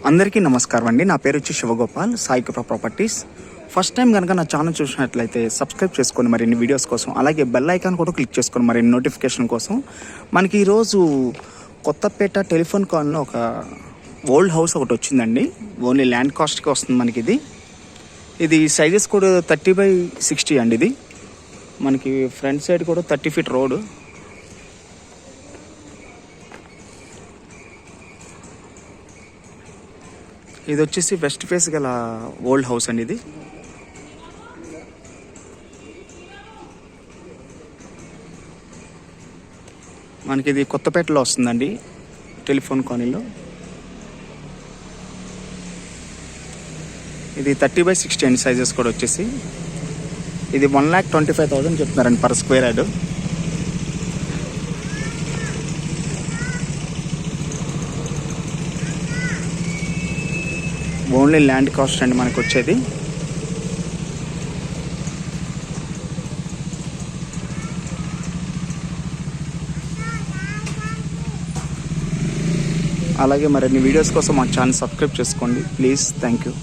అందరికీ నమస్కారం అండి. నా పేరు వచ్చి శివగోపాల్, సాయి కృప ప్రాపర్టీస్. ఫస్ట్ టైం కనుక నా ఛానల్ చూసినట్లయితే సబ్స్క్రైబ్ చేసుకొని మరిన్ని వీడియోస్ కోసం, అలాగే బెల్ ఐకాన్ కూడా క్లిక్ చేసుకొని మరిన్ని నోటిఫికేషన్ కోసం. మనకి ఈరోజు కొత్తపేట టెలిఫోన్ కాలనీలో ఒక ఓల్డ్ హౌస్ ఒకటి వచ్చిందండి. ఓన్లీ ల్యాండ్ కాస్ట్కి వస్తుంది మనకి. ఇది సైజెస్ కూడా 30x60 అండి. ఇది మనకి ఫ్రంట్ సైడ్ కూడా 30 feet రోడ్. ఇది వచ్చేసి వెస్ట్ ఫేస్ గల ఓల్డ్ హౌస్ అండి. ఇది మనకి ఇది కొత్తపేటలో వస్తుందండి, టెలిఫోన్ కాలనీలో. ఇది 30x60 అండి. సైజెస్ కూడా వచ్చేసి ఇది 1,25,000 చెప్తున్నారండి per square yard. Only land cost అండి మనకు వచ్చేది. అలాగే మరిన్ని వీడియోస్ కోసం మా ఛానల్ సబ్స్క్రైబ్ చేసుకోండి ప్లీజ్. Thank you.